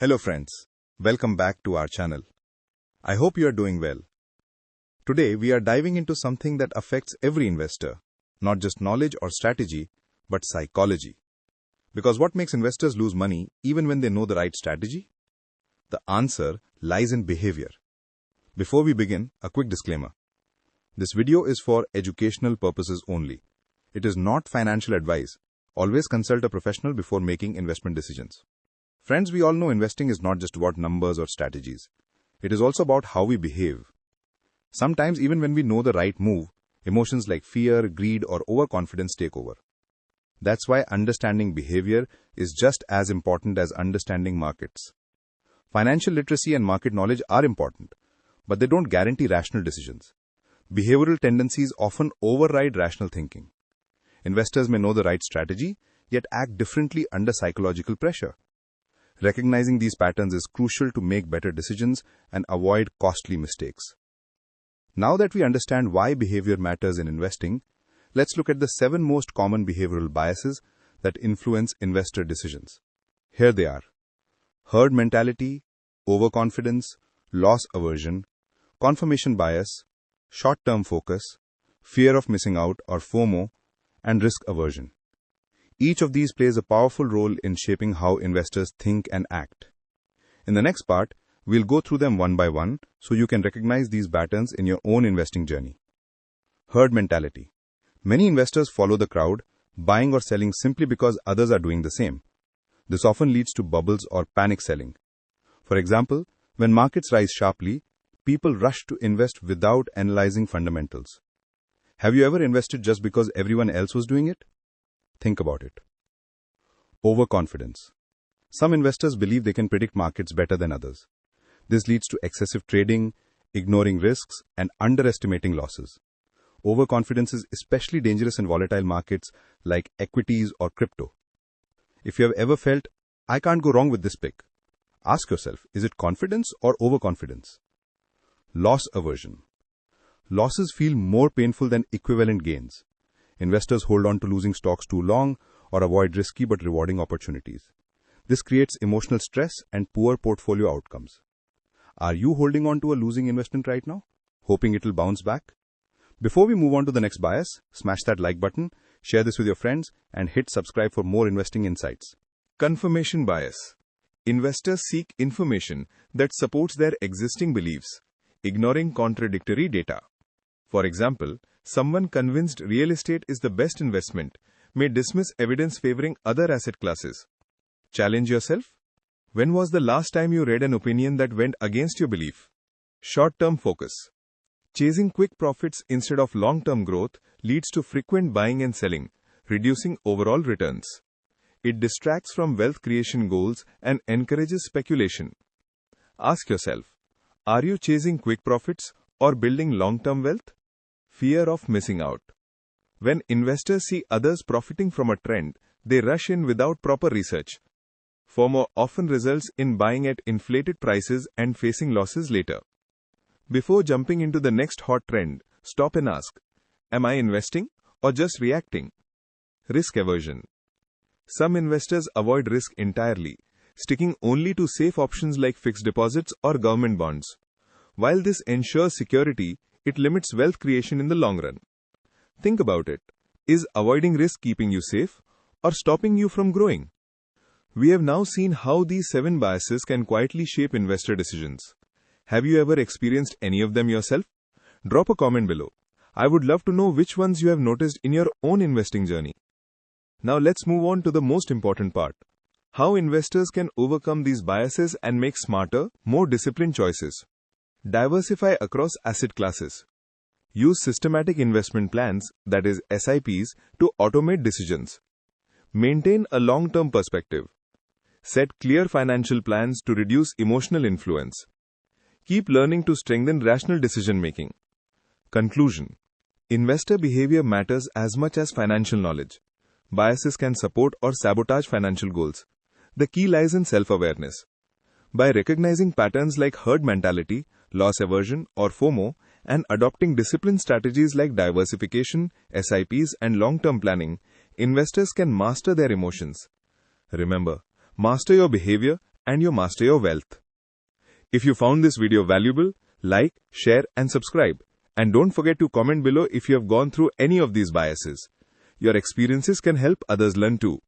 Hello friends, welcome back to our channel. I hope you are doing well. Today we are diving into something that affects every investor, not just knowledge or strategy, but psychology. Because what makes investors lose money even when they know the right strategy? The answer lies in behavior. Before we begin, a quick disclaimer. This video is for educational purposes only. It is not financial advice. Always consult a professional before making investment decisions. Friends, we all know investing is not just about numbers or strategies. It is also about how we behave. Sometimes even when we know the right move, emotions like fear, greed or overconfidence take over. That's why understanding behavior is just as important as understanding markets. Financial literacy and market knowledge are important, but they don't guarantee rational decisions. Behavioral tendencies often override rational thinking. Investors may know the right strategy, yet act differently under psychological pressure. Recognizing these patterns is crucial to make better decisions and avoid costly mistakes. Now that we understand why behavior matters in investing, let's look at the 7 most common behavioral biases that influence investor decisions. Here they are: herd mentality, overconfidence, loss aversion, confirmation bias, short-term focus, fear of missing out or FOMO, and risk aversion. Each of these plays a powerful role in shaping how investors think and act. In the next part, we'll go through them one by one so you can recognize these patterns in your own investing journey. Herd mentality. Many investors follow the crowd, buying or selling simply because others are doing the same. This often leads to bubbles or panic selling. For example, when markets rise sharply, people rush to invest without analyzing fundamentals. Have you ever invested just because everyone else was doing it? Think about it. Overconfidence. Some investors believe they can predict markets better than others. This leads to excessive trading, ignoring risks, and underestimating losses. Overconfidence is especially dangerous in volatile markets like equities or crypto. If you have ever felt, "I can't go wrong with this pick," ask yourself, is it confidence or overconfidence? Loss aversion. Losses feel more painful than equivalent gains. Investors hold on to losing stocks too long or avoid risky but rewarding opportunities. This creates emotional stress and poor portfolio outcomes. Are you holding on to a losing investment right now, hoping it will bounce back? Before we move on to the next bias, smash that like button, share this with your friends, and hit subscribe for more investing insights. Confirmation bias. Investors seek information that supports their existing beliefs, ignoring contradictory data. For example, someone convinced real estate is the best investment may dismiss evidence favoring other asset classes. Challenge yourself. When was the last time you read an opinion that went against your belief? Short-term focus. Chasing quick profits instead of long-term growth leads to frequent buying and selling, reducing overall returns. It distracts from wealth creation goals and encourages speculation. Ask yourself, are you chasing quick profits or building long-term wealth? Fear of missing out. When investors see others profiting from a trend, they rush in without proper research. FOMO often results in buying at inflated prices and facing losses later. Before jumping into the next hot trend, stop and ask, am I investing or just reacting? Risk aversion. Some investors avoid risk entirely, sticking only to safe options like fixed deposits or government bonds. While this ensures security, it limits wealth creation in the long run. Think about it. Is avoiding risk keeping you safe or stopping you from growing? We have now seen how these 7 biases can quietly shape investor decisions. Have you ever experienced any of them yourself? Drop a comment below. I would love to know which ones you have noticed in your own investing journey. Now let's move on to the most important part. How investors can overcome these biases and make smarter, more disciplined choices. Diversify across asset classes. Use systematic investment plans, that is SIPs, to automate decisions. Maintain a long-term perspective. Set clear financial plans to reduce emotional influence. Keep learning to strengthen rational decision-making. Conclusion. Investor behavior matters as much as financial knowledge. Biases can support or sabotage financial goals. The key lies in self-awareness. By recognizing patterns like herd mentality, loss aversion, or FOMO, and adopting disciplined strategies like diversification, SIPs, and long-term planning, investors can master their emotions. Remember, master your behavior and you master your wealth. If you found this video valuable, like, share and subscribe. And don't forget to comment below if you have gone through any of these biases. Your experiences can help others learn too.